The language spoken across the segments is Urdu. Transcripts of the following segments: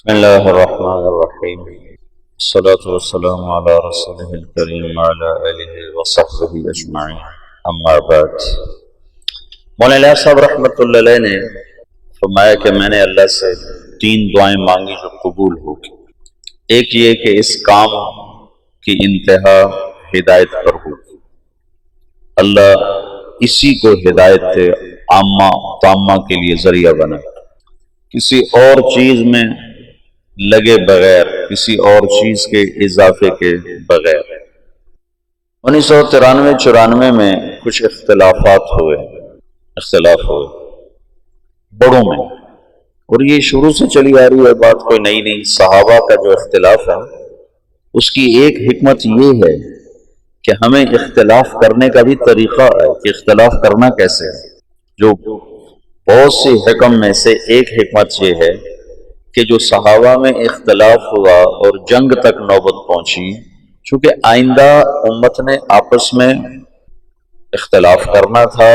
بسم الله الرحمن الرحيم. الصلاة والسلام على رسوله الكريم وعلى آله وصحبه أجمعين. أما بعد. مولانا صاحب رحمۃ اللہ علیہ نے فرمایا کہ میں نے اللہ سے 3 دعائیں مانگی جو قبول ہوگی۔ ایک یہ کہ اس کام کی انتہا ہدایت پر ہوگی، اللہ اسی کو ہدایت عامہ تامہ کے لیے ذریعہ بنائے، کسی اور چیز میں لگے بغیر، کسی اور چیز کے اضافے کے بغیر۔ 1993-94 میں کچھ اختلاف ہوئے بڑوں میں، اور یہ شروع سے چلی آ رہی ہے بات، کوئی نئی نہیں۔ صحابہ کا جو اختلاف ہے اس کی ایک حکمت یہ ہے کہ ہمیں اختلاف کرنے کا بھی طریقہ ہے کہ اختلاف کرنا کیسے ہے۔ جو بہت سی حکم میں سے ایک حکمت یہ ہے کہ جو صحابہ میں اختلاف ہوا اور جنگ تک نوبت پہنچی، چونکہ آئندہ امت نے آپس میں اختلاف کرنا تھا،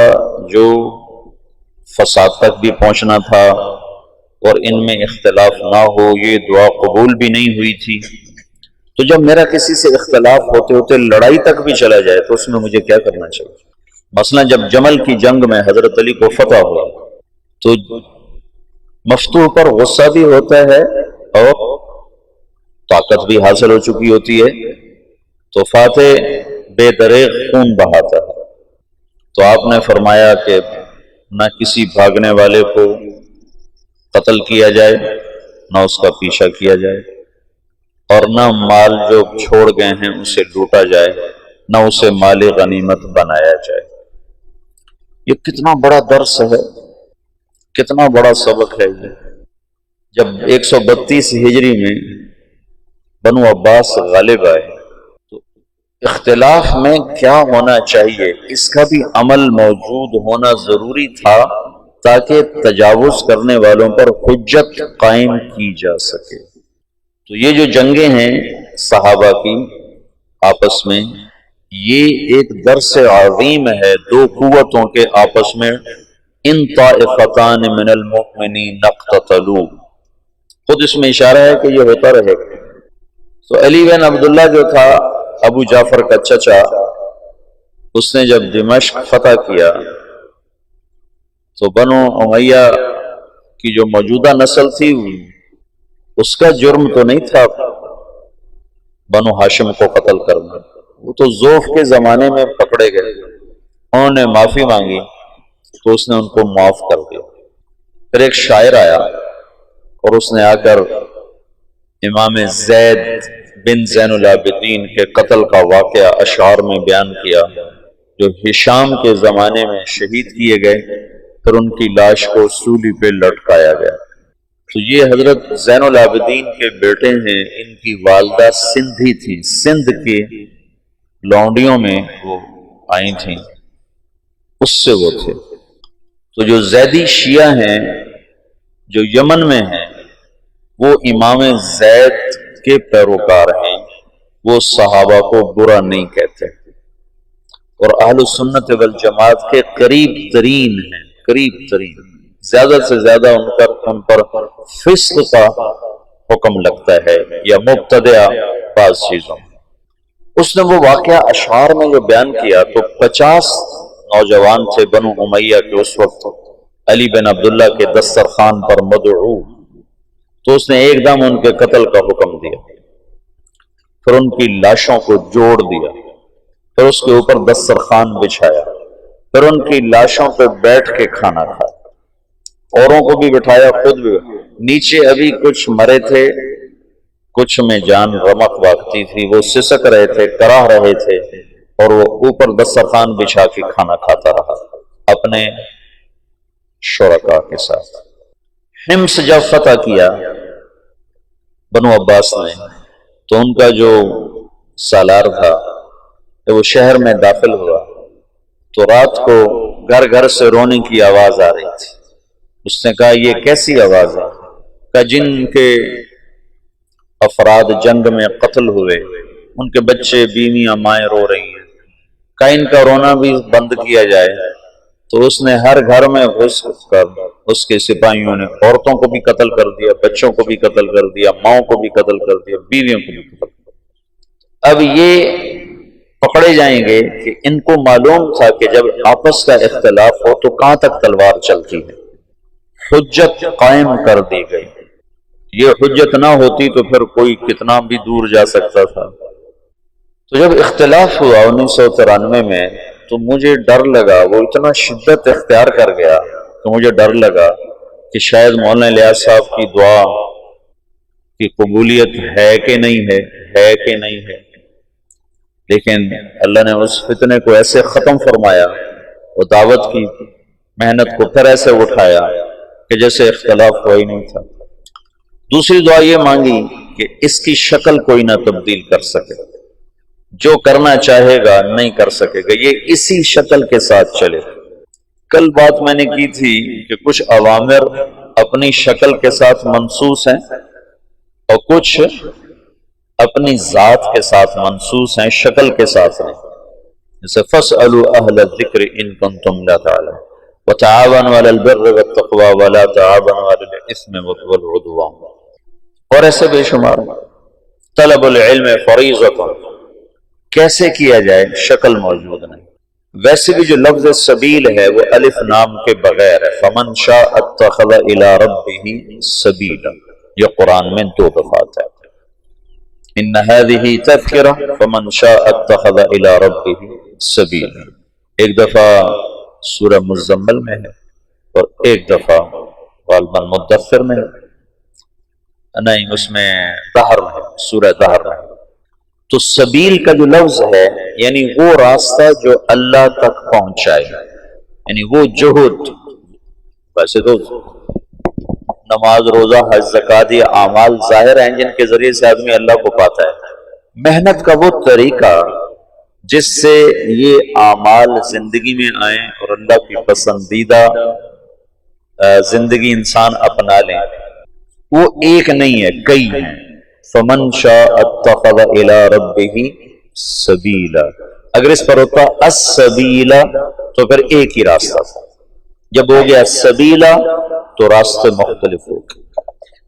جو فساد تک بھی پہنچنا تھا، اور ان میں اختلاف نہ ہو یہ دعا قبول بھی نہیں ہوئی تھی۔ تو جب میرا کسی سے اختلاف ہوتے ہوتے لڑائی تک بھی چلا جائے تو اس میں مجھے کیا کرنا چاہیے؟ مثلا جب جمل کی جنگ میں حضرت علی کو فتح ہوا تو مفتوح پر غصہ بھی ہوتا ہے اور طاقت بھی حاصل ہو چکی ہوتی ہے، تو فاتح بے دریغ خون بہاتا ہے۔ تو آپ نے فرمایا کہ نہ کسی بھاگنے والے کو قتل کیا جائے، نہ اس کا پیچھا کیا جائے، اور نہ مال جو چھوڑ گئے ہیں اسے لوٹا جائے، نہ اسے مال غنیمت بنایا جائے۔ یہ کتنا بڑا درس ہے، کتنا بڑا سبق ہے یہ۔ جب 132 ہجری میں بنو عباس غالب آئے تو اختلاف میں کیا ہونا چاہیے اس کا بھی عمل موجود ہونا ضروری تھا، تاکہ تجاوز کرنے والوں پر حجت قائم کی جا سکے۔ تو یہ جو جنگیں ہیں صحابہ کی آپس میں، یہ ایک درس عظیم ہے دو قوتوں کے آپس میں۔ ان طائفتان من المؤمنین اقتتلوا، خود اس میں اشارہ ہے کہ یہ ہوتا رہے گا۔ تو علی بن عبداللہ جو تھا ابو جعفر کا چچا، اس نے جب دمشق فتح کیا تو بنو امیہ کی جو موجودہ نسل تھی اس کا جرم تو نہیں تھا بنو ہاشم کو قتل کرنا، وہ تو ذوف کے زمانے میں پکڑے گئے، انہوں نے معافی مانگی تو اس نے ان کو معاف کر دیا۔ پھر ایک شاعر آیا اور اس نے آ کر امام زید بن زین العابدین کے قتل کا واقعہ اشعار میں بیان کیا، جو ہشام کے زمانے میں شہید کیے گئے، پھر ان کی لاش کو سولی پہ لٹکایا گیا۔ تو یہ حضرت زین العابدین کے بیٹے ہیں، ان کی والدہ سندھی تھی، سندھ کے لونڈیوں میں وہ آئی تھیں، اس سے وہ تھے۔ تو جو زیدی شیعہ ہیں جو یمن میں ہیں، وہ امام زید کے پیروکار ہیں، وہ صحابہ کو برا نہیں کہتے، اور اہل سنت والجماعت کے قریب ترین ہیں، قریب ترین، زیادہ سے زیادہ ان پر فسق کا حکم لگتا ہے یا مبتدع بعض چیزوں۔ اس نے وہ واقعہ اشعار میں جو بیان کیا تو 50 نوجوان تھے بنو امیہ کے اس وقت علی بن عبداللہ کے دسترخوان پر مدعو، تو اس نے ایک دم ان کے قتل کا حکم دیا، پھر ان کی لاشوں کو جوڑ دیا، پھر اس کے اوپر دسترخوان بچھایا، پھر ان کی لاشوں پہ بیٹھ کے کھانا کھایا، اوروں کو بھی بٹھایا، خود بھی۔ نیچے ابھی کچھ مرے تھے، کچھ میں جان رمق واقعی تھی، وہ سسک رہے تھے، کراہ رہے تھے، اور وہ اوپر دسترخوان بچھا کے کھانا کھاتا رہا اپنے شرکاء کے ساتھ۔ حمص جب فتح کیا بنو عباس نے تو ان کا جو سالار تھا وہ شہر میں داخل ہوا تو رات کو گھر گھر سے رونے کی آواز آ رہی تھی۔ اس نے کہا یہ کیسی آواز ہے؟ کہ جن کے افراد جنگ میں قتل ہوئے ان کے بچے بیویاں مائیں رو رہی ہیں، کہ ان کا رونا بھی بند کیا جائے تو اس نے ہر گھر میں گھس کر اس کے سپاہیوں نے عورتوں کو بھی قتل کر دیا، بچوں کو بھی قتل کر دیا، ماؤں کو بھی قتل کر دیا، بیویوں کو بھی قتل کر دیا۔ اب یہ پکڑے جائیں گے کہ ان کو معلوم تھا کہ جب آپس کا اختلاف ہو تو کہاں تک تلوار چلتی ہے، حجت قائم کر دی گئی۔ یہ حجت نہ ہوتی تو پھر کوئی کتنا بھی دور جا سکتا تھا۔ تو جب اختلاف ہوا 1993 میں تو مجھے ڈر لگا، وہ اتنا شدت اختیار کر گیا تو مجھے ڈر لگا کہ شاید مولانا الیاس صاحب کی دعا کی قبولیت ہے کہ نہیں ہے۔ لیکن اللہ نے اس فتنے کو ایسے ختم فرمایا، وہ دعوت کی محنت کو پھر ایسے اٹھایا کہ جیسے اختلاف ہوا ہی نہیں تھا۔ دوسری دعا یہ مانگی کہ اس کی شکل کوئی نہ تبدیل کر سکے، جو کرنا چاہے گا نہیں کر سکے گا، یہ اسی شکل کے ساتھ چلے۔ کل بات میں نے کی تھی کہ کچھ اوامر اپنی شکل کے ساتھ منسوس ہیں اور کچھ اپنی ذات کے ساتھ منسوس ہیں، شکل کے ساتھ نہیں۔ جیسے فَاسْأَلُوا أَهْلَ الذِّكْرِ إِن كُنتُمْ لَا تَعْلَمُونَ وَتَعَاوَنُوا عَلَى الْبِرِّ وَالتَّقْوَى وَلَا تَعَاوَنُوا عَلَى الْإِثْمِ وَالْعُدْوَانِ، اور ایسے بے شمار۔ طلب العلم فریضۃ، کیسے کیا جائے شکل موجود نہیں۔ ویسے بھی جو لفظ سبیل ہے وہ الف نام کے بغیر ہے، فمن شاء اتخذ الی ربہ سبیلا، یہ قرآن میں 2 دفعات ہے۔ ان هذه تذکرہ فمن شاء اتخذ الی ربہ سبیلا، ایک دفعہ سورہ مزمل میں ہے اور ایک دفعہ غالباً مدثر میں ہے، نہیں اس میں دہر میں، سورہ دہر میں۔ تو سبیل کا جو لفظ ہے یعنی وہ راستہ جو اللہ تک پہنچائے، یعنی وہ جہد۔ ویسے تو نماز، روزہ، حج، زکوٰۃ یہ اعمال ظاہر ہیں جن کے ذریعے سے آدمی اللہ کو پاتا ہے۔ محنت کا وہ طریقہ جس سے یہ اعمال زندگی میں آئیں اور اللہ کی پسندیدہ زندگی انسان اپنا لیں، وہ ایک نہیں ہے، کئی ہیں۔ فمن شاء اتخذ الی ربہ سبیلا، اگر اس پر ہوتا السبیلا تو پھر ایک ہی راستہ تھا، جب ہو گیا سبیلا تو راستے مختلف ہو گئے۔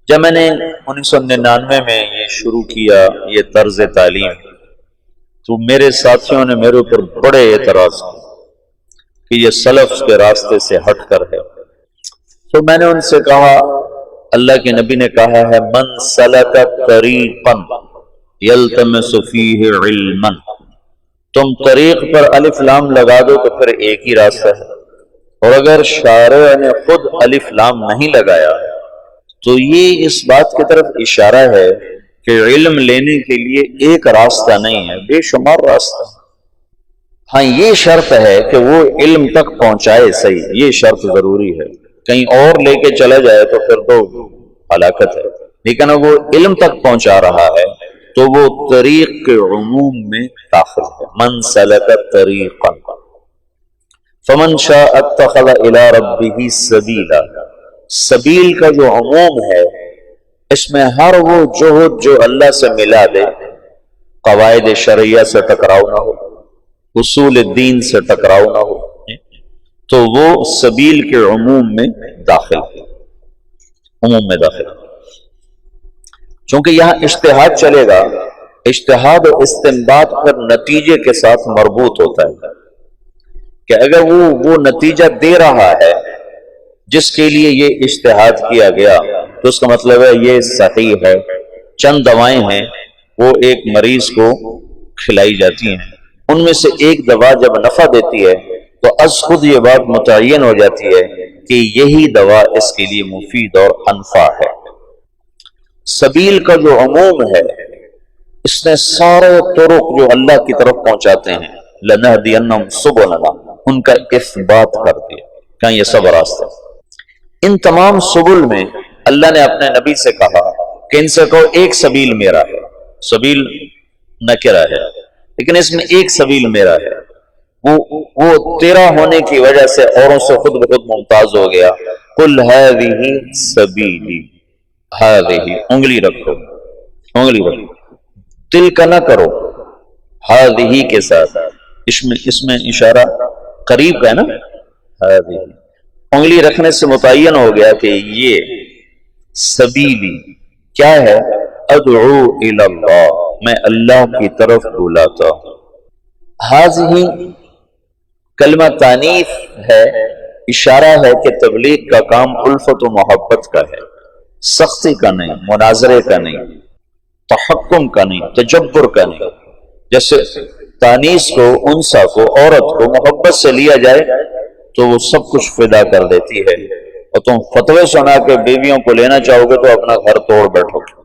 جب میں نے 1999 میں یہ شروع کیا یہ طرز تعلیم، تو میرے ساتھیوں نے میرے اوپر بڑے اعتراض کیے کہ یہ سلف کے راستے سے ہٹ کر ہے۔ تو میں نے ان سے کہا، اللہ کے نبی نے کہا ہے من سلک طریقا یلتمس فیہ علما، تم طریق پر الف لام لگا دو تو پھر ایک ہی راستہ ہے، اور اگر شارع نے خود الف لام نہیں لگایا تو یہ اس بات کی طرف اشارہ ہے کہ علم لینے کے لیے ایک راستہ نہیں ہے، بے شمار راستہ۔ ہاں یہ شرط ہے کہ وہ علم تک پہنچائے، صحیح، یہ شرط ضروری ہے، کہیں اور لے کے چلا جائے تو پھر تو ہلاکت ہے، لیکن وہ علم تک پہنچا رہا ہے تو وہ طریق کے عموم میں داخل ہے۔ من سلک طریقا فمن شاء اتخذ الی ربہ سبیلا، سبیل کا جو عموم ہے اس میں ہر وہ جہد جو اللہ سے ملا دے، قواعد شرعیہ سے ٹکراؤ نہ ہو، اصول دین سے ٹکراؤ نہ ہو، تو وہ سبیل کے عموم میں داخل ہے، عموم میں داخل۔ چونکہ یہاں اجتہاد چلے گا، اجتہاد و استنباط پھر نتیجے کے ساتھ مربوط ہوتا ہے کہ اگر وہ نتیجہ دے رہا ہے جس کے لیے یہ اجتہاد کیا گیا تو اس کا مطلب ہے یہ صحیح ہے۔ چند دوائیں ہیں وہ ایک مریض کو کھلائی جاتی ہیں، ان میں سے ایک دوا جب نفع دیتی ہے تو از خود یہ بات متعین ہو جاتی ہے کہ یہی دوا اس کے لیے مفید اور انفع ہے۔ سبیل کا جو عموم ہے اس نے سارے طرق جو اللہ کی طرف پہنچاتے ہیں، لَنَهْدِيَنَّهُمْ سُبُلَنَا، ان کا اثبات کر دیا کہ یہ سب راستے۔ ان تمام سبل میں اللہ نے اپنے نبی سے کہا کہ ان سے کہو ایک سبیل میرا ہے، سبیل نکرہ ہے لیکن اس میں ایک سبیل میرا ہے، وہ تیرا ہونے کی وجہ سے اوروں سے خود بخود ممتاز ہو گیا۔ قل هذه سبیلی، هذه انگلی رکھو، انگلی رکھو، دل کا نہ کرو، هذه کے ساتھ، اس میں اشارہ قریب کا ہے نا، انگلی رکھنے سے متعین ہو گیا کہ یہ سبیلی کیا ہے، ادعو الی اللہ، میں اللہ کی طرف بلاتا ہوں۔ ہذہ کلمہ تانیث ہے، اشارہ ہے کہ تبلیغ کا کام الفت و محبت کا ہے، سختی کا نہیں، مناظرے کا نہیں، تحکم کا نہیں، تجبر کا نہیں۔ جیسے تانیث کو، انثى کو، عورت کو محبت سے لیا جائے تو وہ سب کچھ فدا کر دیتی ہے، اور تم فتوے سنا کے بیویوں کو لینا چاہو گے تو اپنا گھر توڑ بیٹھو گے۔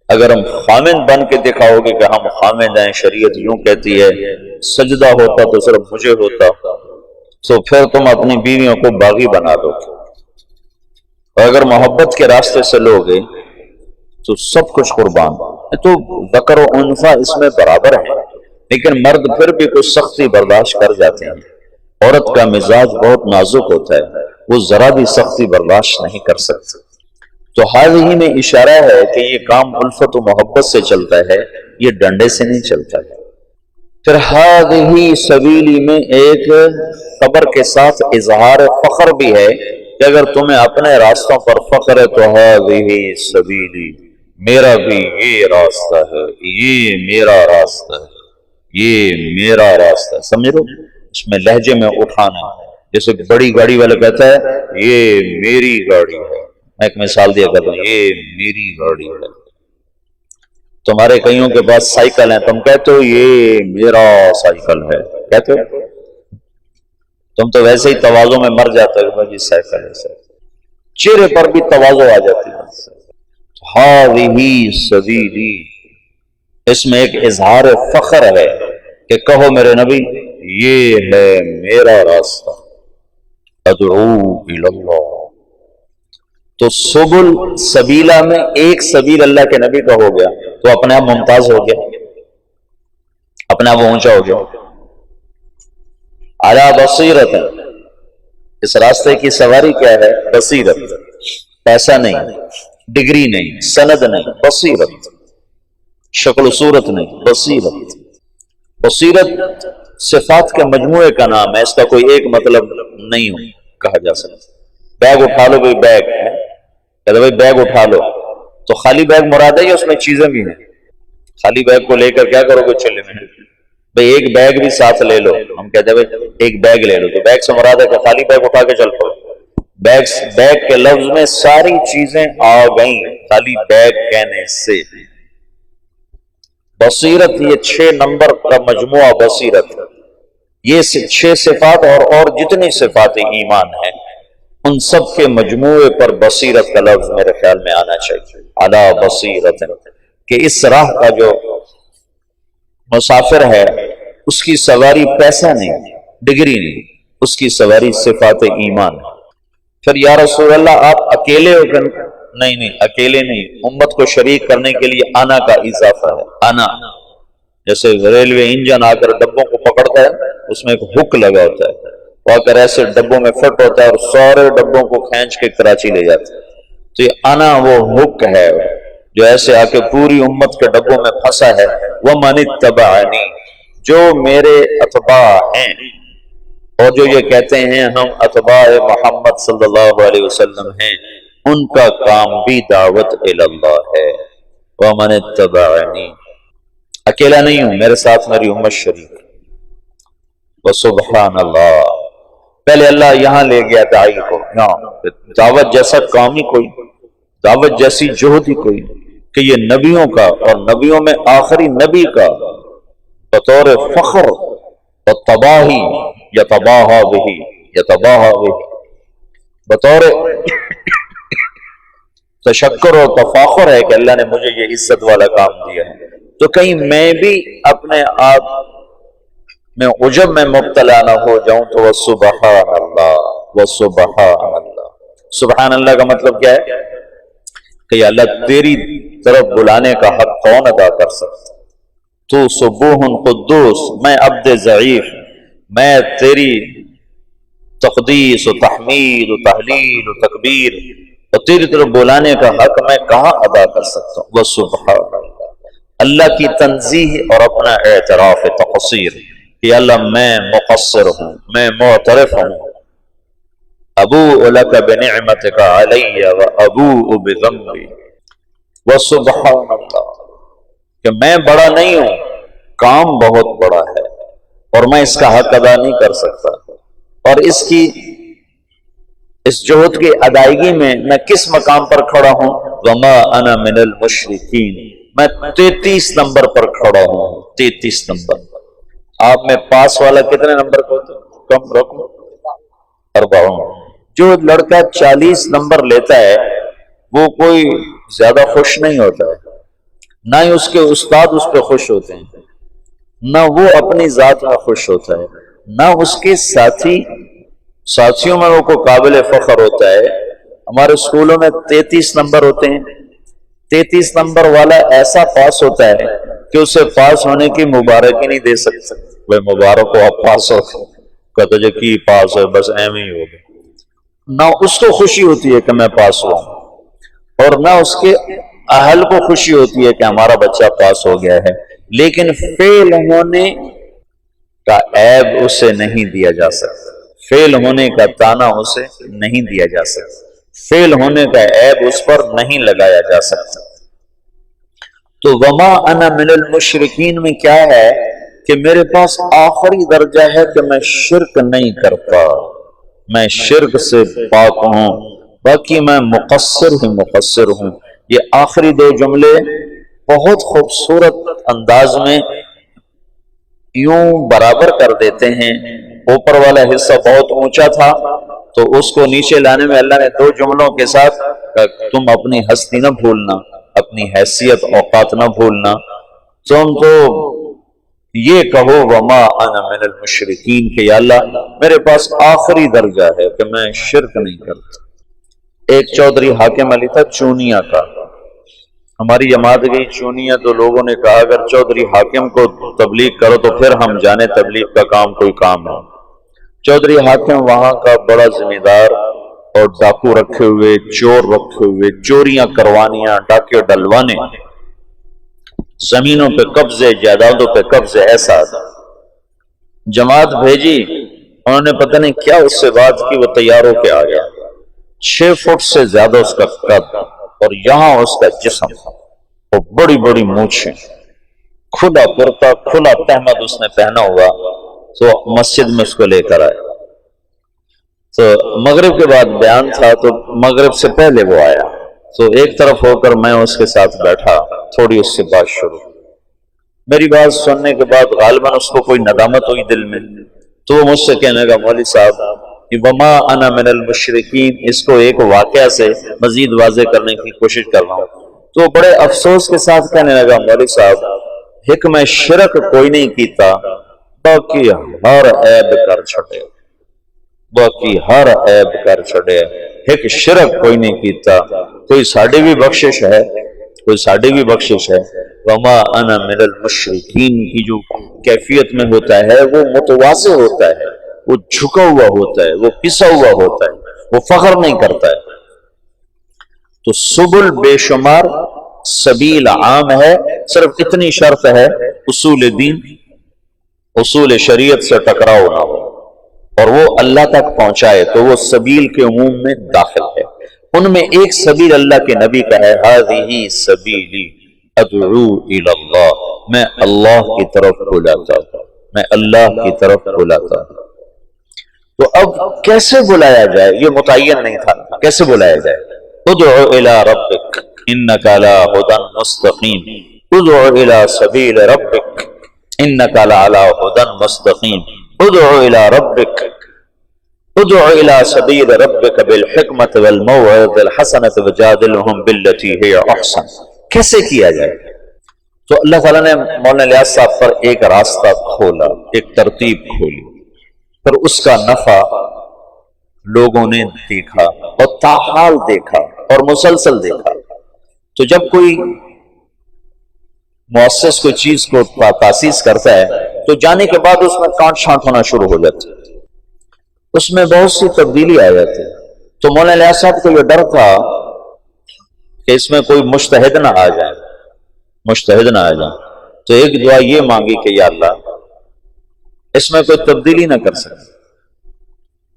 اگر ہم خامند بن کے دکھاؤ گے کہ ہم خامند ہیں، شریعت یوں کہتی ہے، سجدہ ہوتا تو صرف مجھے ہوتا، تو پھر تم اپنی بیویوں کو باغی بنا دو گے۔ اور اگر محبت کے راستے سے لوگے تو سب کچھ قربان۔ تو ذکر و انثیٰ اس میں برابر ہے، لیکن مرد پھر بھی کچھ سختی برداشت کر جاتے ہیں۔ عورت کا مزاج بہت نازک ہوتا ہے، وہ ذرا بھی سختی برداشت نہیں کر سکتی۔ تو حال ہی میں اشارہ ہے کہ یہ کام الفت و محبت سے چلتا ہے، یہ ڈنڈے سے نہیں چلتا ہے۔ پھر ہذہ سبیلی میں ایک خبر کے ساتھ اظہار فخر بھی ہے کہ اگر تمہیں اپنے راستوں پر فخر ہے تو ہذہ سبیلی، میرا بھی یہ راستہ ہے، یہ میرا راستہ ہے، یہ میرا راستہ ہے۔ سمجھ لو، اس میں لہجے میں اٹھانا، جیسے بڑی گاڑی والا کہتا ہے یہ میری گاڑی ہے۔ میں ایک مثال دیا کرتا ہوں، یہ میری گاڑی ہے۔ تمہارے کئیوں کے پاس سائیکل ہیں، تم کہتے ہو یہ میرا سائیکل ہے، کہتے ہو؟ تم تو ویسے ہی تواضع میں مر جاتا ہے کہ سائیکل ہے، چہرے پر بھی تواضع آ جاتی ہے۔ ہذہ سبیلی، اس میں ایک اظہار فخر ہے کہ کہو میرے نبی یہ ہے میرا راستہ، ادعو الی اللہ۔ تو سبل سبیلا میں ایک سبیل اللہ کے نبی کا ہو گیا تو اپنے آپ ممتاز ہو گیا، اپنے آپ اونچا ہو گیا۔ علی بصیرت، اس راستے کی سواری کیا ہے؟ بصیرت، پیسہ نہیں، ڈگری نہیں، سند نہیں، بصیرت، شکل و صورت نہیں، بصیرت۔ بصیرت صفات کے مجموعے کا نام ہے، اس کا کوئی ایک مطلب نہیں کہا جا سکتا۔ بیگ اٹھا لو، بھائی بیگ ہے، کہتے بھائی بیگ اٹھا لو، تو خالی بیگ مراد ہے یا اس میں چیزیں بھی ہیں؟ خالی بیگ کو لے کر کیا کرو گے چلے میں؟ بھائی ایک بیگ بھی ساتھ لے لو، ہم کہتے ہیں بھائی ایک بیگ لے لو، تو بیگ سے مراد ہے کہ خالی بیگ اٹھا کے چل پڑو۔ بیگ کے لفظ میں ساری چیزیں آ گئیں خالی بیگ کہنے سے۔ بصیرت یہ 6 نمبر کا مجموعہ بصیرت، یہ 6 صفات اور جتنی صفات ایمان ہیں ان سب کے مجموعے پر بصیرت کا لفظ میرے خیال میں آنا چاہیے، علی بصیرت، کہ اس راہ کا جو مسافر ہے اس کی سواری پیسہ نہیں، ڈگری نہیں، اس کی سواری صفات ایمان ہے۔ پھر یا رسول اللہ آپ اکیلے ہو کر؟ نہیں، اکیلے نہیں، امت کو شریک کرنے کے لیے آنا کا اضافہ ہے۔ آنا جیسے ریلوے انجن آ کر ڈبوں کو پکڑتا ہے، اس میں ایک ہک لگا ہوتا ہے، وہ آ کر ایسے ڈبوں میں فٹ ہوتا ہے اور سارے ڈبوں کو کھینچ کے کراچی لے جاتا ہے۔ تو یہ آنا وہ ہک ہے جو ایسے آ کے پوری امت کے ڈبوں میں پھنسا ہے۔ وَمَنِ اتَّبَعَنِي، جو میرے اتباع ہیں، اور جو یہ کہتے ہیں ہم اتباع محمد صلی اللہ علیہ وسلم ہیں، ان کا کام بھی دعوت الی اللہ ہے۔ وَمَنِ اتَّبَعَنِي، اکیلا نہیں ہوں، میرے ساتھ میری امت شریک۔ وَسُبْحَانَ اللہ، پہلے اللہ یہاں لے گیا داعی کو، دعوت جیسا کام ہی کوئی، دعوت جیسی جہد ہی کوئی، کہ یہ نبیوں کا اور نبیوں میں آخری نبی کا بطور فخر و تباہی یتباہا بہی، بطور تشکر اور تفاخر ہے کہ اللہ نے مجھے یہ عزت والا کام دیا ہے، تو کہیں میں بھی اپنے آپ میں عجب میں مبتلا نہ ہو جاؤں۔ تو وسبحان اللہ، وسبحان اللہ۔ سبحان اللہ کا مطلب کیا ہے؟ کہ اللہ تیری طرف بلانے کا حق کون ادا کر سکتا؟ تو سبوح قدوس، میں عبد ضعیف، میں تیری تقدیس و تحمید و تحلیل و تکبیر اور تیری طرف بلانے کا حق میں کہاں ادا کر سکتا ہوں؟ وسبحان اللہ، اللہ کی تنزیہ اور اپنا اعتراف تقصیر کہ اللہ میں مقصر ہوں، میں معترف ہوں ابوء لک بنعمتک علی و ابوء بذنبی وسبحان اللہ، کہ میں بڑا نہیں ہوں، کام بہت بڑا ہے اور میں اس کا حق ادا نہیں کر سکتا، اور اس جہد کی ادائیگی میں کس مقام پر کھڑا ہوں؟ وما انا من المشرکین، میں 33 نمبر پر کھڑا ہوں، 33 نمبر۔ آپ میں پاس والا کتنے نمبر کو ہوتا ہے؟ کم رقم 40۔ جو لڑکا 40 نمبر لیتا ہے وہ کوئی زیادہ خوش نہیں ہوتا ہے، نہ ہی اس کے استاد اس پہ خوش ہوتے ہیں، نہ وہ اپنی ذات میں خوش ہوتا ہے، نہ اس کے ساتھیوں میں وہ کو قابل فخر ہوتا ہے۔ ہمارے اسکولوں میں 33 نمبر ہوتے ہیں، 33 نمبر والا ایسا پاس ہوتا ہے کہ اسے پاس ہونے کی مبارک ہی نہیں دے سکتے۔ وہ مبارک ہو آپ پاس ہو، کہتے جو کی پاس ہے بس ایم ہی ہو گئے، نہ اس کو خوشی ہوتی ہے کہ میں پاس ہوا ہوں، اور نہ اس کے اہل کو خوشی ہوتی ہے کہ ہمارا بچہ پاس ہو گیا ہے۔ لیکن فیل ہونے کا عیب اسے نہیں دیا جا سکتا، فیل ہونے کا تانا اسے نہیں دیا جا سکتا، فیل ہونے کا عیب اس پر نہیں لگایا جا سکتا۔ تو وما انا من المشرکین میں کیا ہے کہ میرے پاس آخری درجہ ہے کہ میں شرک نہیں کرتا، میں شرک سے پاک ہوں، باقی میں مقصر ہوں۔ یہ آخری دو جملے بہت خوبصورت انداز میں یوں برابر کر دیتے ہیں۔ اوپر والا حصہ بہت اونچا تھا تو اس کو نیچے لانے میں اللہ نے دو جملوں کے ساتھ تم اپنی ہستی نہ بھولنا، اپنی حیثیت اوقات نہ بھولنا، تم تو یہ کہو وما انا من المشرکین کہ یا اللہ میرے پاس آخری درجہ ہے کہ میں شرک نہیں کرتا۔ ایک چودھری حاکم علی تھا چونیا کا، ہماری جماعت گئی چونیا تو لوگوں نے کہا اگر چودھری حاکم کو تبلیغ کرو تو پھر ہم جانے تبلیغ کا کام کوئی کام ہے۔ چودھری حاکم وہاں کا بڑا ذمہ دار اور ڈاکو رکھے ہوئے، چور رکھے ہوئے، چوریاں کروانیاں، ڈاکے ڈلوانے، زمینوں پہ قبضے، جائیدادوں پہ قبضے، ایسا تھا۔ جماعت بھیجی، انہوں نے پتہ نہیں کیا اس سے بات کی، وہ تیار ہو کے آ گیا، 6 فٹ سے زیادہ اس کا قد اور یہاں اس کا جسم، اور بڑی بڑی مونچھیں، کھلا کرتا، کھلا تہمد اس نے پہنا ہوا، تو مسجد میں اس کو لے کر آئے۔ تو مغرب کے بعد بیان تھا تو مغرب سے پہلے وہ آیا، تو ایک طرف ہو کر میں اس کے ساتھ بیٹھا، تھوڑی اس سے بات شروع۔ میری بات سننے کے بعد غالباً اس کو کوئی ندامت ہوئی دل میں، تو وہ مجھ سے کہنے لگا مولوی صاحب وما انا من المشرکین، اس کو ایک واقعہ سے مزید واضح کرنے کی کوشش کر رہا ہوں۔ تو بڑے افسوس کے ساتھ کہنے لگا مولوی صاحب ایک میں شرک کوئی نہیں کیتا، باقی ہر عیب کر چھڑے، باقی ہر عیب کر چھڑے، ایک شرک کوئی نہیں کیتا، کوئی ساڑھی بھی بخشش ہے، کوئی ساڑھی بھی بخشش ہے۔ وما انا من المشرکین کی جو کیفیت میں ہوتا ہے وہ متواضع ہوتا ہے، وہ جھکا ہوا ہوتا ہے، وہ پسا ہوا ہوتا ہے، وہ فخر نہیں کرتا ہے۔ تو سبل بے شمار، سبیل عام ہے، صرف اتنی شرط ہے اصول دین، اصول شریعت سے ٹکراؤ نہ ہو اور وہ اللہ تک پہنچائے، تو وہ سبیل کے عموم میں داخل ہے۔ ان میں ایک سبیل اللہ کے نبی کا ہے، ہذہ سبیلی ادعو الی اللہ، میں اللہ کی طرف بلاتا ہوں، میں اللہ کی طرف بلاتا ہوں۔ تو اب کیسے بلایا جائے یہ متعین نہیں تھا، کیسے بلایا جائے؟ ادعو الی ربک انک علی ھدی مستقیم، ادعو الی سبیل ربک انک علی ھدی مستقیم، ادعو الی ربک، ادعو الی سبیل ربک بالحکمت والموعظۃ الحسنۃ وجادلھم باللتی ہی احسن۔ کیسے کیا جائے؟ تو اللہ تعالیٰ نے مولانا الیاس صاحب پر ایک راستہ کھولا، ایک ترتیب کھولی، پھر اس کا نفع لوگوں نے دیکھا اور تاحال دیکھا اور مسلسل دیکھا۔ تو جب کوئی مؤسس کوئی چیز کو تاسیس کرتا ہے تو جانے کے بعد اس میں کانٹ چھانٹ ہونا شروع ہو جاتی ہے، اس میں بہت سی تبدیلی آ جاتی ہے۔ تو مولانا الیاس صاحب کو یہ ڈر تھا کہ اس میں کوئی مجتہد نہ آ جائے، مجتہد نہ آ جائے، تو ایک دعا یہ مانگی کہ یا اللہ اس میں کوئی تبدیلی نہ کر سکے۔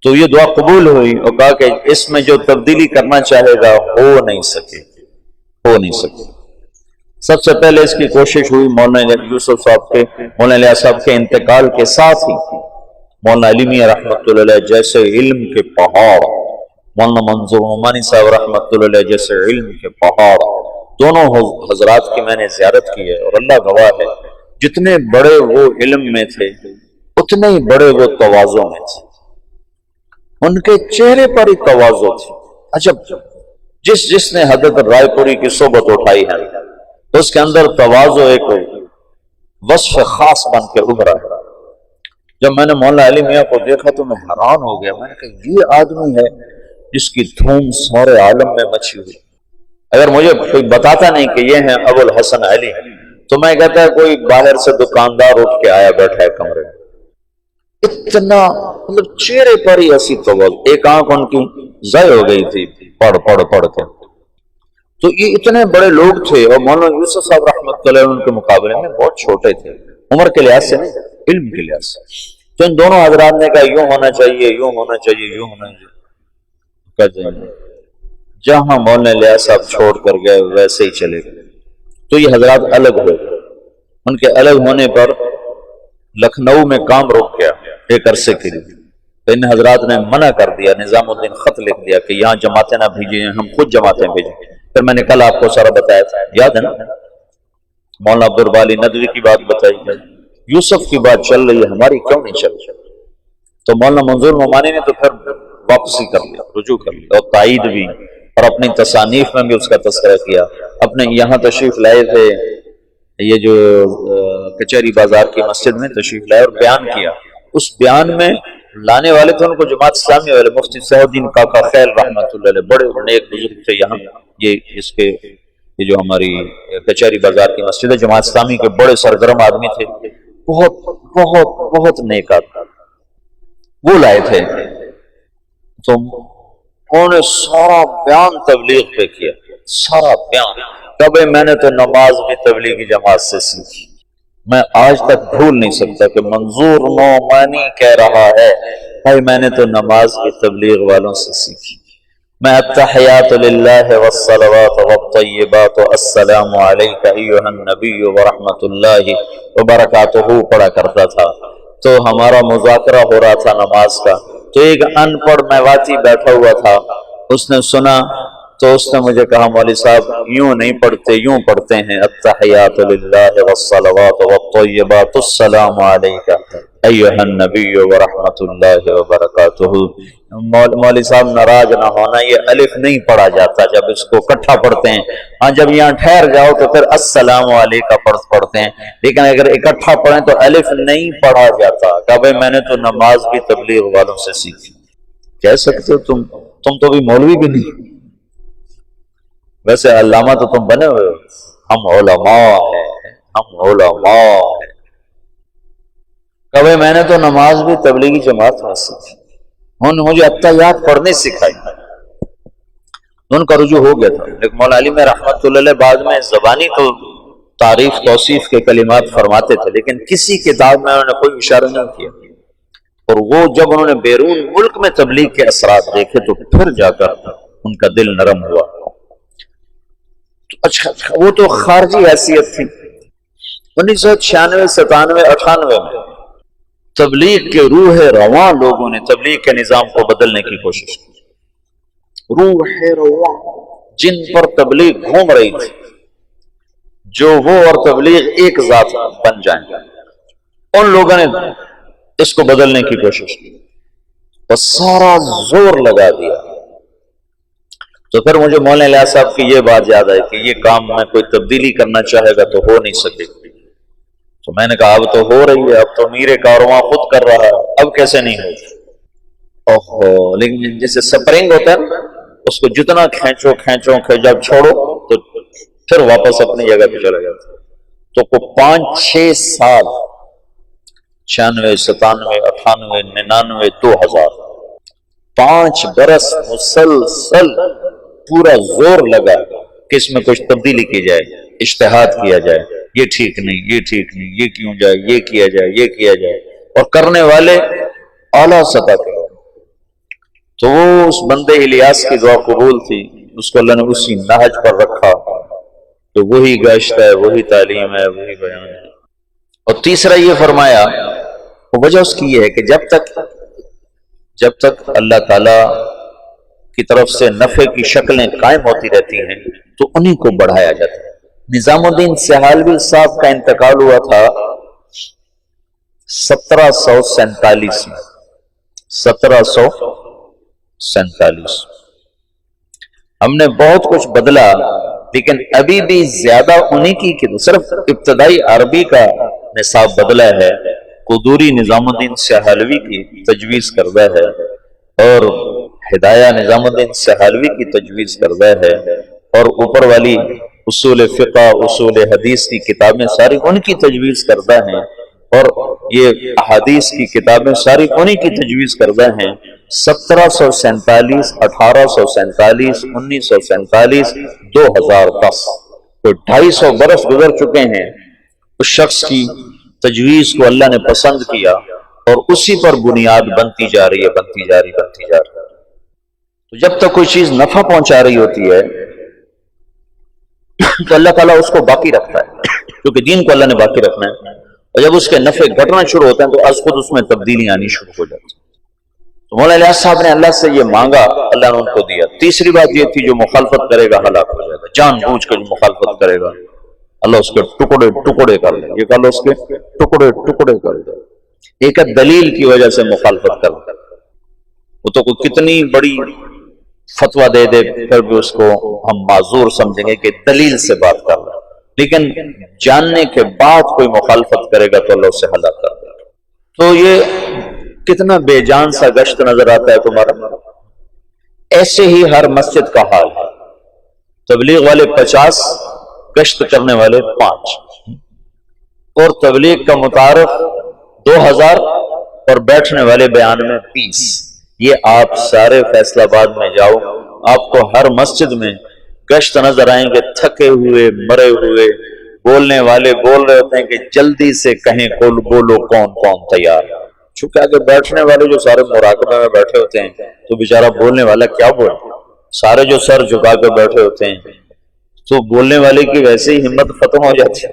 تو یہ دعا قبول ہوئی اور کہا کہ اس میں جو تبدیلی کرنا چاہے گا ہو نہیں سکے۔ سب سے پہلے اس کی کوشش ہوئی مولانا یوسف صاحب کے، مولانا الیاس صاحب کے انتقال کے ساتھ ہی مولانا علی میاں رحمۃ اللہ علیہ جیسے علم کے پہاڑ، مولانا منظور نعمانی صاحب رحمۃ اللہ علیہ جیسے علم کے پہاڑ، دونوں حضرات کی میں نے زیارت کی ہے، اور اللہ گواہ ہے جتنے بڑے وہ علم میں تھے اتنے ہی بڑے وہ تواضع میں تھے، ان کے چہرے پر ہی تواضع تھی۔ عجب، جس نے حضرت رائے پوری کی صحبت اٹھائی ہے اس کے اندر تواضع ایک وصف خاص بن کے ابھرا ہے۔ جب میں نے مولانا علی میاں کو دیکھا تو میں حیران ہو گیا، میں نے کہا یہ آدمی ہے جس کی دھوم سارے عالم میں مچی ہوئی۔ اگر مجھے کوئی بتاتا نہیں کہ یہ ہیں ابو الحسن علی تو میں کہتا ہے کوئی باہر سے دکاندار اٹھ کے آیا بیٹھا ہے کمرے میں۔ اتنا مطلب چہرے پر ہی ایسی تواضع، ایک آنکھ ان کی ضائع ہو گئی تھی پڑھ کے۔ تو یہ اتنے بڑے لوگ تھے، اور مولانا یوسف صاحب رحمۃ اللہ ان کے مقابلے میں بہت چھوٹے تھے، عمر کے لحاظ سے نہیں، علم کے لحاظ سے۔ تو ان دونوں حضرات نے کہا یوں ہونا چاہیے، یوں ہونا چاہیے، یوں ہونا چاہیے۔ جہاں مولانا الیاس صاحب چھوڑ کر گئے ویسے ہی چلے گئے۔ تو یہ حضرات الگ ہوئے، ان کے الگ ہونے پر لکھنؤ میں کام رک گیا ایک عرصے کے لیے۔ تو ان حضرات نے منع کر دیا، نظام الدین خط لکھ دیا کہ یہاں جماعتیں نہ بھیجیں، ہم خود جماعتیں بھیجیں۔ پھر میں نے کل آپ کو سارا بتایا تھا، یاد ہے نا، مولانا عبدالباری ندوی کی بات بتائی گئی، یوسف کی بات چل رہی ہے، ہماری کیوں نہیں چل رہی؟ تو مولانا منظور نعمانی نے تو پھر واپسی کر لیا، رجوع کر لیا، اور تائید بھی، اور اپنی تصانیف میں بھی اس کا تذکرہ کیا۔ اپنے یہاں تشریف لائے تھے، یہ جو کچہری بازار کی مسجد میں تشریف لائے اور بیان کیا۔ اس بیان میں لانے والے تھے ان کو جماعت اسلامی والے مفتی صحیح الدین کاکا خیل رحمۃ اللہ علیہ، بڑے نیک بزرگ تھے یہاں، یہ جو ہماری کچہری بازار کی مسجد ہے، جماعت اسلامی کے بڑے سرگرم آدمی تھے، بہت بہت بہت نیک آدمی، وہ لائے تھے۔ تو انہوں نے سارا بیان تبلیغ پہ کیا، سارا بیان۔ کبھی میں نے تو نماز بھی تبلیغی جماعت سے سیکھی، میں آج تک بھول نہیں سکتا کہ منظور نعمانی کہہ رہا ہے بھائی میں نے تو نماز بھی تبلیغ والوں سے سیکھی۔ میں التحیات للہ والصلوات والطیبات السلام علیک ایھا النبی ورحمۃ اللہ وبرکاتہ پڑھا کرتا تھا۔ تو ہمارا مذاکرہ ہو رہا تھا نماز کا، تو ایک ان پڑھ میواتی بیٹھا ہوا تھا، اس نے سنا تو اس نے مجھے کہا مولوی صاحب یوں نہیں پڑھتے، یوں پڑھتے ہیں التحیات للہ والصلوات والطیبات السلام علیک ایھا النبی ورحمۃ اللہ وبرکاتہ۔ مولوی صاحب ناراض نہ ہونا، یہ الف نہیں پڑھا جاتا جب اس کو اکٹھا پڑھتے ہیں، ہاں جب یہاں ٹھہر جاؤ تو پھر السلام علیکہ پڑھتے ہیں، لیکن اگر اکٹھا پڑھیں تو الف نہیں پڑھا جاتا۔ کہ بھائی میں نے تو نماز بھی تبلیغ والوں سے سیکھی۔ کہہ سکتے ہو تم تو بھی مولوی بھی نہیں، ویسے علامہ تو تم بنے ہوئے ہو، ہم علماء ہیں، ہم علماء ہیں۔ کہ میں نے تو نماز بھی تبلیغی جماعت میں سیکھی، انہوں نے مجھے اتحیات پڑھنے سکھائی، ان کا رجوع ہو گیا تھا۔ لیکن مولانا علی میں رحمت اللہ علیہ بعد میں زبانی تو تعریف توصیف کے کلمات فرماتے تھے، لیکن کسی کتاب میں انہوں نے کوئی اشارہ نہیں کیا، اور وہ جب انہوں نے بیرون ملک میں تبلیغ کے اثرات دیکھے تو پھر جا کر ان کا دل نرم ہوا۔ اچھا وہ تو خارجی حیثیت تھی۔ 1996 97 98 میں تبلیغ کے روح رواں لوگوں نے تبلیغ کے نظام کو بدلنے کی کوشش کی۔ روح رواں جن پر تبلیغ گھوم رہی تھی، جو وہ اور تبلیغ ایک ذات بن جائیں، ان لوگوں نے اس کو بدلنے کی کوشش کی اور سارا زور لگا دیا۔ تو پھر مجھے مولانا الیاس صاحب کی یہ بات یاد آئی کہ یہ کام میں کوئی تبدیلی کرنا چاہے گا تو ہو نہیں سکے گی۔ تو میں نے کہا اب تو ہو رہی ہے، اب تو امیر کارواں خود کر رہا ہے، اب کیسے نہیں ہوگی؟ اوہو، لیکن جیسے سپرنگ ہوتا ہے نا، اس کو جتنا کھینچو جب چھوڑو تو پھر واپس اپنی جگہ پہ چلا جاتا۔ تو کو 5-6 سال 96 97 98 99 2000 5 برس مسلسل پورا زور لگا کہ اس میں کچھ تبدیلی کی جائے، اجتہاد کیا جائے، یہ ٹھیک نہیں، یہ ٹھیک نہیں، یہ کیوں جائے، یہ کیا جائے، یہ کیا جائے، اور کرنے والے اعلیٰ سطح کے لوگ۔ تو وہ اس بندے الیاس کی دعا قبول تھی، اس کو اللہ نے اسی نہج پر رکھا، تو وہی گشت ہے، وہی تعلیم ہے، وہی بیان ہے۔ اور تیسرا یہ فرمایا، وجہ اس کی یہ ہے کہ جب تک اللہ تعالی کی طرف سے نفع کی شکلیں قائم ہوتی رہتی ہیں تو انہی کو بڑھایا جاتا ہے۔ نظام الدین سہالوی صاحب کا انتقال ہوا تھا 1747 میں، 1747۔ ہم نے بہت کچھ بدلا، لیکن ابھی بھی زیادہ انہی کی صرف ابتدائی عربی کا نصاب بدلا ہے، قدوری نظام الدین سہالوی کی تجویز کردہ ہے، اور ہدایہ نظام الدین سہالوی کی تجویز کردہ ہے، اور اوپر والی اصول فقہ، اصول حدیث کی کتابیں ساری ان کی تجویز کردہ ہیں، اور یہ احادیث کی کتابیں ساری انہی کی تجویز کردہ ہیں۔ 1747، 1847، 1947، 2010، کوئی 250 برس گزر چکے ہیں۔ اس شخص کی تجویز کو اللہ نے پسند کیا، اور اسی پر بنیاد بنتی جا رہی ہے، بنتی جا رہی ہے۔ تو جب تک کوئی چیز نفع پہنچا رہی ہوتی ہے تو اللہ تعالیٰ اس کو باقی رکھتا ہے، کیونکہ دین کو اللہ نے باقی رکھنا ہے، اور جب اس کے نفع گھٹنا شروع ہوتے ہیں تو از خود اس میں تبدیلی آنی شروع ہو جاتی ہے۔ تو مولانا الیاس صاحب نے اللہ سے یہ مانگا، اللہ نے ان کو دیا۔ تیسری بات یہ تھی، جو مخالفت کرے گا ہلاک ہو جائے گا، جان بوجھ کے جو مخالفت کرے گا اللہ اس کے ٹکڑے ٹکڑے کر دے، یہ کہا اس کے ٹکڑے ٹکڑے کر دے۔ ایک دلیل کی وجہ سے مخالفت کر دے، وہ تو کوئی کتنی بڑی فتویٰ دے دے پھر بھی اس کو ہم معذور سمجھیں گے کہ دلیل سے بات کر رہا ہے، لیکن جاننے کے بعد کوئی مخالفت کرے گا تو اللہ اسے ہلاک کر دے گا۔ تو یہ کتنا بے جان سا گشت نظر آتا ہے تمہارا۔ ایسے ہی ہر مسجد کا حال ہے، تبلیغ والے 50، گشت کرنے والے 5، اور تبلیغ کا متعارف 2000 اور بیٹھنے والے بیان میں 20۔ یہ آپ سارے فیصل آباد میں جاؤ، آپ کو ہر مسجد میں گشت نظر آئیں گے، تھکے ہوئے، مرے ہوئے، بولنے والے بول رہے ہوتے ہیں کہ جلدی سے کہیں کل بولو کون کون تیار۔ چونکہ آگے بیٹھنے والے جو سارے مراقبہ میں بیٹھے ہوتے ہیں تو بیچارہ بولنے والا کیا بولے، سارے جو سر جھکا کے بیٹھے ہوتے ہیں تو بولنے والے کی ویسے ہی ہمت ختم ہو جاتی ہے۔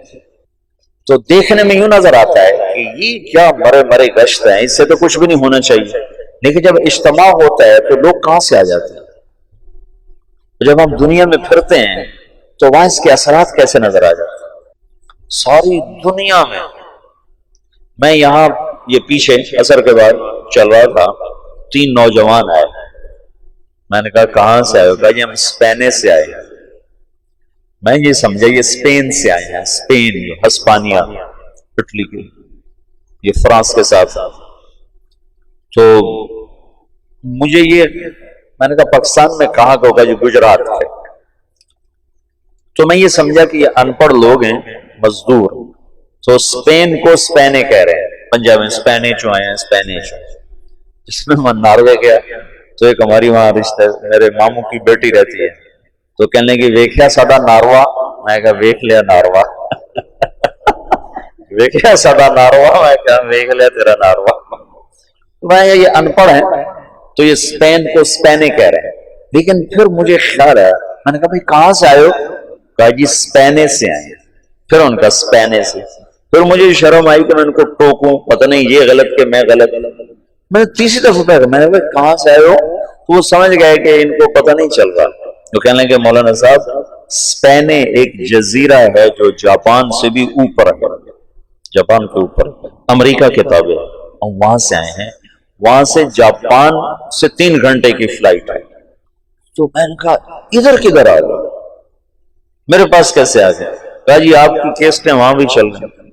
تو دیکھنے میں یوں نظر آتا ہے کہ یہ کیا مرے مرے گشت ہیں، اس سے تو کچھ بھی نہیں ہونا چاہیے، لیکن جب اجتماع ہوتا ہے تو لوگ کہاں سے آ جاتے ہیں۔ جب ہم دنیا میں پھرتے ہیں تو وہاں اس کے اثرات کیسے نظر آ جاتے ہیں ساری دنیا میں۔ میں یہاں یہ پیچھے عصر کے بعد چل رہا تھا، 3 نوجوان آئے، میں نے کہا کہاں سے آئے ہو؟ کہا جی ہم اسپین سے آئے ہیں۔ میں یہ سمجھا یہ اسپین سے آئے ہیں، اسپین، ہسپانیہ، اٹلی کی، یہ فرانس کے ساتھ۔ تو مجھے یہ، میں نے کہا پاکستان میں کہاں کا ہوگا؟ جو گجرات ہے۔ تو میں یہ سمجھا کہ یہ ان پڑھ لوگ ہیں، مزدور، تو اسپین کو اسپینے کہہ رہے ہیں، پنجاب میں اسپینے جو آئے ہیں، اسپینے جو۔ جس میں میں ناروے گیا تو ایک ہماری وہاں رشتہ، میرے ماموں کی بیٹی رہتی ہے، تو کہنے کی ویکھیا ساڈا ناروا، میں کہا ویکھ لیا ناروا ویکھیا ساڈا ناروا، میں کہا ویکھ لیا تیرا ناروا۔ میں یہ ان پڑھ ہیں تو یہ اسپین کو اسپینے کہہ رہے ہیں، لیکن پھر مجھے خیال آیا، میں نے کہا بھائی کہاں سے آئے ہو؟ کہا جی اسپینے سے آئے ہیں۔ پھر ان کا اسپینے سے، پھر مجھے شرم آئی کہ میں ان کو ٹوکوں، پتہ نہیں یہ غلط کہ میں غلط۔ میں نے تیسری دفعہ کہا، میں نے کہا کہاں سے آئے ہو؟ تو وہ سمجھ گئے کہ ان کو پتہ نہیں چل رہا۔ تو کہنے لگے مولانا صاحب اسپینے ایک جزیرہ ہے جو جاپان سے بھی اوپر ہے، جاپان کے اوپر، امریکہ کے تابع، اور وہاں سے آئے ہیں۔ وہاں سے جاپان سے 3 گھنٹے کی فلائٹ ہے۔ تو میں نے کہا ادھر کدھر آ گئے، میرے پاس کیسے آ گئے؟ کہا جی آپ کی کیسٹیں وہاں بھی چل رہی ہیں۔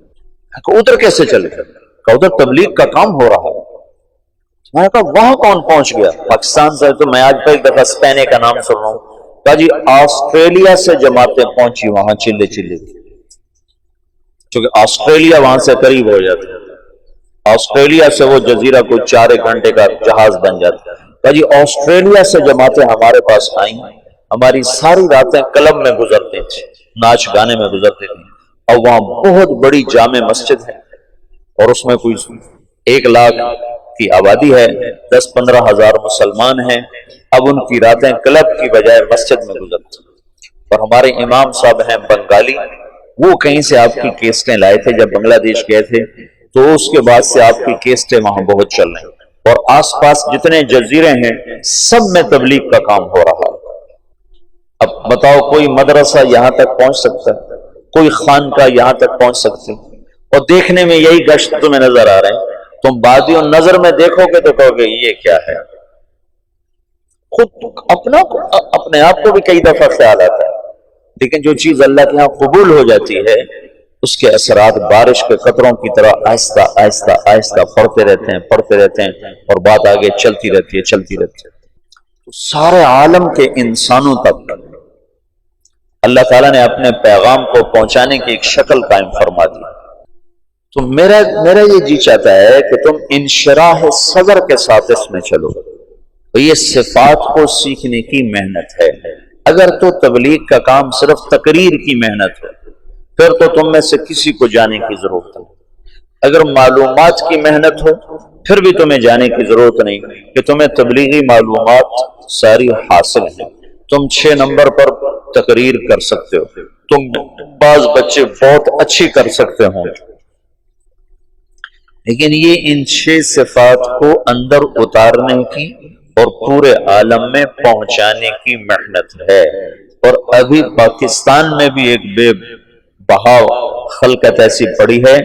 کہا ادھر کیسے چلے؟ کہا ادھر تبلیغ کا کام ہو رہا ہے۔ میں نے کہا وہاں کون پہنچ گیا؟ پاکستان سے۔ تو میں آج پہلی دفعہ اسپینے کا نام سن رہا ہوں۔ کہا جی آسٹریلیا سے جماعتیں پہنچی وہاں چلے چلے، کیونکہ آسٹریلیا وہاں سے قریب ہو جاتا ہے، آسٹریلیا سے وہ جزیرہ کو 4 گھنٹے کا جہاز بن جاتا ہے۔ کہا جی آسٹریلیا سے جماعتیں ہمارے پاس آئیں، ہماری ساری راتیں کلب میں گزرتی تھی، ناچ گانے میں گزرتی تھی، اور وہاں بہت بڑی جامع مسجد ہے، اور اس میں کوئی 1 لاکھ کی آبادی ہے، 10-15 ہزار مسلمان ہیں، اب ان کی راتیں کلب کی بجائے مسجد میں گزرتی۔ اور ہمارے امام صاحب ہیں بنگالی، وہ کہیں سے آپ کی کیسٹیں لائے تھے جب بنگلہ دیش گئے تھے، تو اس کے بعد سے آپ کی کیسٹیں وہاں بہت چل رہی ہیں، اور آس پاس جتنے جزیرے ہیں سب میں تبلیغ کا کام ہو رہا ہے۔ اب بتاؤ کوئی مدرسہ یہاں تک پہنچ سکتا ہے؟ کوئی خانقاہ یہاں تک پہنچ سکتی؟ اور دیکھنے میں یہی گشت تمہیں نظر آ رہے ہیں، تم بادیوں نظر میں دیکھو گے تو کہو گے یہ کیا ہے۔ خود اپنے آپ کو بھی کئی دفعہ خیال آتا ہے، لیکن جو چیز اللہ کے ہاں قبول ہو جاتی ہے اس کے اثرات بارش کے قطروں کی طرح آہستہ آہستہ آہستہ پڑتے رہتے ہیں اور بات آگے چلتی رہتی ہے۔ سارے عالم کے انسانوں تک اللہ تعالیٰ نے اپنے پیغام کو پہنچانے کی ایک شکل قائم فرما دی۔ تو میرا یہ جی چاہتا ہے کہ تم انشراح صدر کے ساتھ اس میں چلو۔ تو یہ صفات کو سیکھنے کی محنت ہے۔ اگر تو تبلیغ کا کام صرف تقریر کی محنت ہے پھر تو تم میں سے کسی کو جانے کی ضرورت نہیں۔ اگر معلومات کی محنت ہو پھر بھی تمہیں جانے کی ضرورت نہیں کہ تمہیں تبلیغی معلومات ساری حاصل ہیں۔ تم 6 نمبر پر تقریر کر سکتے ہو، تم بعض بچے بہت اچھی کر سکتے ہوں، لیکن یہ ان 6 صفات کو اندر اتارنے کی اور پورے عالم میں پہنچانے کی محنت ہے۔ اور ابھی پاکستان میں بھی ایک بے بہاؤ خلقت ایسی پڑی ہے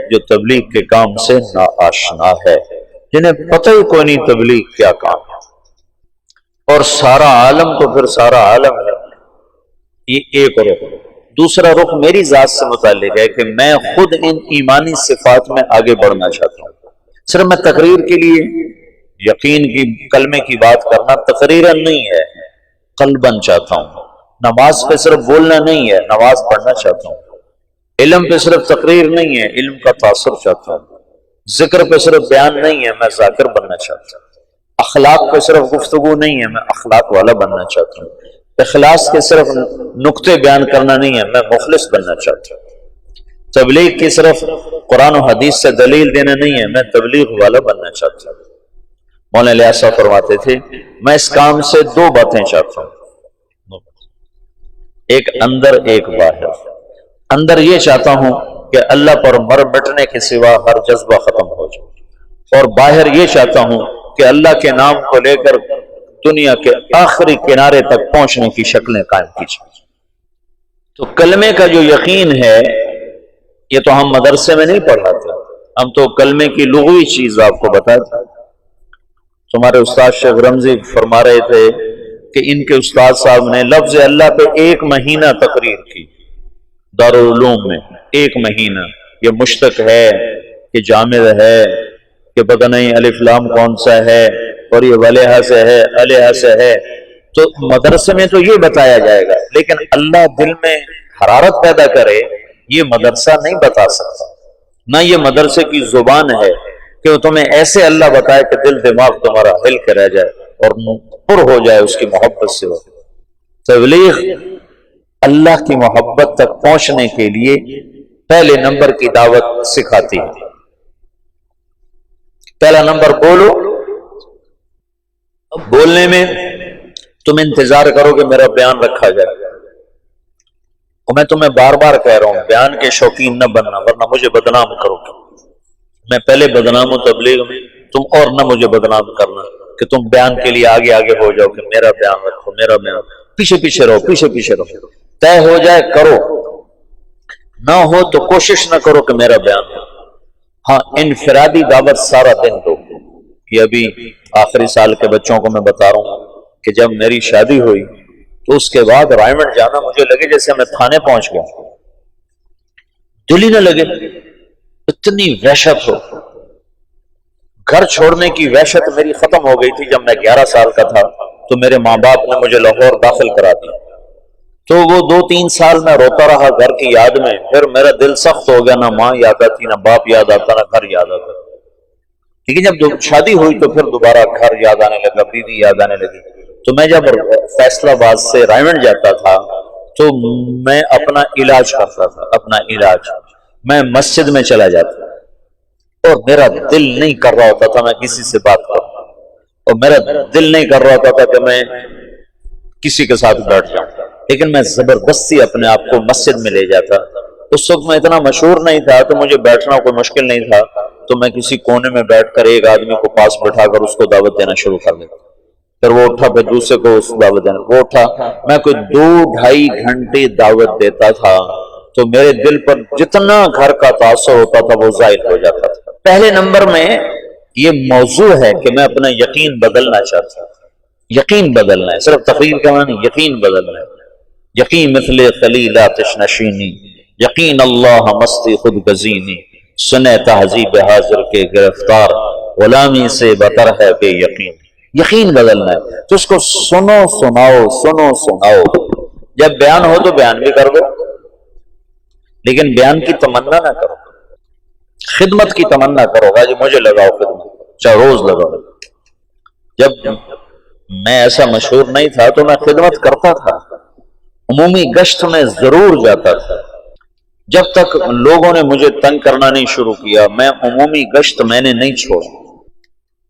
جو تبلیغ کے کام سے ناآشنا ہے، جنہیں پتہ ہی کوئی نہیں تبلیغ کیا کام ہے۔ اور سارا عالم تو پھر سارا عالم ہے۔ یہ ایک رخ۔ دوسرا رخ میری ذات سے متعلق ہے کہ میں خود ان ایمانی صفات میں آگے بڑھنا چاہتا ہوں۔ صرف میں تقریر کے لیے یقین کی کلمے کی بات کرنا تقریراً نہیں ہے، قلباً چاہتا ہوں۔ نماز پہ صرف بولنا نہیں ہے، نماز پڑھنا چاہتا ہوں۔ علم پہ صرف تقریر نہیں ہے، علم کا تاثر چاہتا ہوں۔ ذکر پہ صرف بیان نہیں ہے، میں ذاکر بننا چاہتا ہوں۔ اخلاق پہ صرف گفتگو نہیں ہے، میں اخلاق والا بننا چاہتا ہوں۔ اخلاص کے صرف نقطے بیان کرنا نہیں ہے، میں مخلص بننا چاہتا ہوں۔ تبلیغ کی صرف قرآن و حدیث سے دلیل دینا نہیں ہے، میں تبلیغ والا بننا چاہتا ہوں۔ مولانا الیاس صاحب فرماتے تھے میں اس کام سے 2 باتیں چاہتا ہوں، ایک اندر ایک باہر۔ اندر یہ چاہتا ہوں کہ اللہ پر مر مٹنے کے سوا ہر جذبہ ختم ہو جائے، اور باہر یہ چاہتا ہوں کہ اللہ کے نام کو لے کر دنیا کے آخری کنارے تک پہنچنے کی شکلیں قائم کی جائیں۔ تو کلمے کا جو یقین ہے یہ تو ہم مدرسے میں نہیں پڑھاتے، ہم تو کلمے کی لغوی چیز آپ کو بتاتے۔ تمہارے استاد شیخ رمزی فرما رہے تھے کہ ان کے استاد صاحب نے لفظ اللہ پہ 1 مہینہ تقریر کی دارالعلوم میں۔ 1 مہینہ۔ یہ مشتق ہے کہ جامد ہے کہ پتہ نہیں الف لام کون سا ہے، اور یہ ولیحہ سے ہے، علیحہ سے ہے، تو مدرسے میں تو یہ بتایا جائے گا، لیکن اللہ دل میں حرارت پیدا کرے یہ مدرسہ نہیں بتا سکتا۔ نہ یہ مدرسے کی زبان ہے کہ وہ تمہیں ایسے اللہ بتائے کہ دل دماغ تمہارا ہل کے رہ جائے اور پر ہو جائے اس کی محبت سے۔ تبلیغ اللہ کی محبت تک پہنچنے کے لیے پہلے نمبر کی دعوت سکھاتی ہے۔ پہلا نمبر بولو، بولنے میں تم انتظار کرو کہ میرا بیان رکھا جائے، اور میں تمہیں بار بار کہہ رہا ہوں بیان کے شوقین نہ بننا ورنہ مجھے بدنام کرو گے۔ میں پہلے بدنام ہوں تبلیغ میں، تم اور نہ مجھے بدنام کرنا کہ تم بیان کے لیے آگے آگے ہو جاؤ کہ میرا بیان رکھو، میرا بیان، پیچھے پیچھے رہو، پیچھے پیچھے رہو۔ طے ہو جائے کرو، نہ ہو تو کوشش نہ کرو کہ میرا بیان ہو۔ ہاں انفرادی دعوت سارا دن دو۔ یہ ابھی آخری سال کے بچوں کو میں بتا رہا ہوں کہ جب میری شادی ہوئی تو اس کے بعد رائمنڈ جانا مجھے لگے جیسے میں تھانے پہنچ گیا، دل ہی نہ لگے، اتنی وحشت ہو۔ گھر چھوڑنے کی وحشت میری ختم ہو گئی تھی جب میں 11 سال کا تھا، تو میرے ماں باپ نے مجھے لاہور داخل کرا دیا، تو وہ 2-3 سال میں روتا رہا گھر کی یاد میں۔ پھر میرا دل سخت ہو گیا، نہ ماں یاد آتی، نہ باپ یاد آتا، نہ گھر یاد آتا۔ لیکن جب شادی ہوئی تو پھر دوبارہ گھر یاد آنے لگا، بیوی یاد آنے لگی۔ تو میں جب فیصل آباد سے رائمنڈ جاتا تھا تو میں اپنا علاج کرتا تھا، اپنا علاج میں مسجد میں چلا جاتا اور میرا دل نہیں کر رہا ہوتا تھا میں کسی سے بات کروں، اور میرا دل نہیں کر رہا ہوتا تھا کہ میں کسی کے ساتھ بیٹھ جاؤں، لیکن میں زبردستی اپنے آپ کو مسجد میں لے جاتا۔ اس وقت میں اتنا مشہور نہیں تھا تو مجھے بیٹھنا کوئی مشکل نہیں تھا، تو میں کسی کونے میں بیٹھ کر ایک آدمی کو پاس بٹھا کر اس کو دعوت دینا شروع کر دیتا، پھر وہ اٹھا، پھر دوسرے کو اس کو دعوت دینا، وہ اٹھا، میں کوئی 2-2.5 گھنٹے دعوت دیتا تھا، تو میرے دل پر جتنا گھر کا تاثر ہوتا تھا وہ ظاہر ہو جاتا تھا۔ پہلے نمبر میں یہ موضوع ہے کہ میں اپنا یقین بدلنا چاہتا ہوں، یقین بدلنا ہے، صرف تقریر کا معنی یقین بدلنا ہے۔ یقین مثل خلیل آتش نشینی، یقین اللہ مستی خود گزینی، سنے تہذیب حاضر کے گرفتار، غلامی سے بتر ہے بے یقین۔ یقین بدلنا ہے تو اس کو سنو سناؤ، سنو سناؤ، جب بیان ہو تو بیان بھی کر دو، لیکن بیان کی تمنا نہ کرو، خدمت کی تمنا کرو گا، جی مجھے لگاؤ خدمت، چاہے روز لگاؤ۔ جب میں ایسا مشہور نہیں تھا تو میں خدمت کرتا تھا، عمومی گشت میں ضرور جاتا تھا، جب تک لوگوں نے مجھے تنگ کرنا نہیں شروع کیا میں عمومی گشت میں نے نہیں چھوڑا۔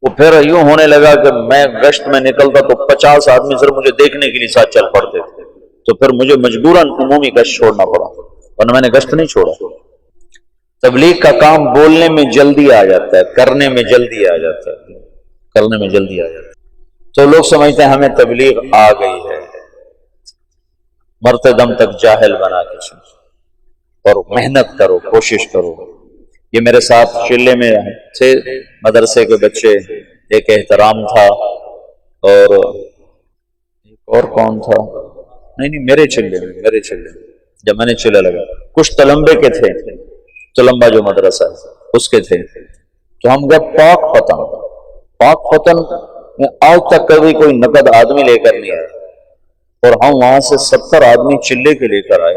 وہ پھر یوں ہونے لگا کہ میں گشت میں نکلتا تو 50 آدمی صرف مجھے دیکھنے کے لیے ساتھ چل پڑتے تھے، تو پھر مجھے مجبوراً عمومی گشت چھوڑنا پڑا، ورنہ میں نے گشت نہیں چھوڑا۔ تبلیغ کا کام بولنے میں جلدی آ جاتا ہے، کرنے میں جلدی آ جاتا ہے، کرنے میں جلدی آ جاتا ہے۔ تو لوگ سمجھتے ہیں ہمیں تبلیغ آ گئی ہے، مرتے دم تک جاہل بنا کے سنو اور محنت کرو، کوشش کرو۔ یہ میرے ساتھ چلے میں تھے مدرسے کے بچے، ایک احترام تھا اور ایک اور کون تھا، نہیں میرے چلے میں جب میں نے چلے لگا، کچھ تلمبے کے تھے، تلمبا جو مدرسہ ہے اس کے تھے، تو ہم گئے پاک پتن میں آج تک کبھی کوئی نقد آدمی لے کر نہیں آیا، اور ہم وہاں سے 70 آدمی چلے کے لے کر آئے،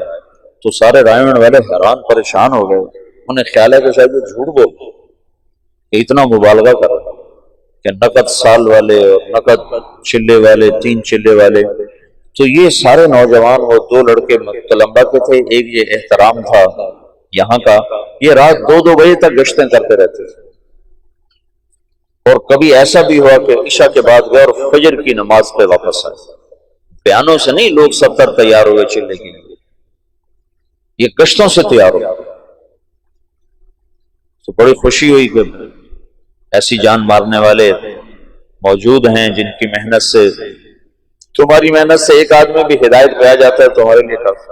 تو سارے رائمنڈ والے حیران پریشان ہو گئے، انہیں خیال ہے کہ شاید وہ جھوٹ بول کہ اتنا مبالغہ کر کہ نقد سال والے اور نقد چلے والے، 3 چلے والے۔ تو یہ سارے نوجوان، وہ 2 لڑکے تلمبا کے تھے، ایک یہ احترام تھا یہاں کا، یہ رات 2-2 بجے تک گشتیں کرتے رہتے تھے، اور کبھی ایسا بھی ہوا کہ عشاء کے بعد گئے اور فجر کی نماز پہ واپس آئے۔ بیانوں سے نہیں لوگ 70 تیار ہوئے چلنے کے لیے، یہ گشتوں سے تیار ہوئے۔ تو بڑی خوشی ہوئی کہ ایسی جان مارنے والے موجود ہیں جن کی محنت سے، تمہاری محنت سے ایک آدمی بھی ہدایت پہ آ جاتا ہے تو ہمارے لیے کافی۔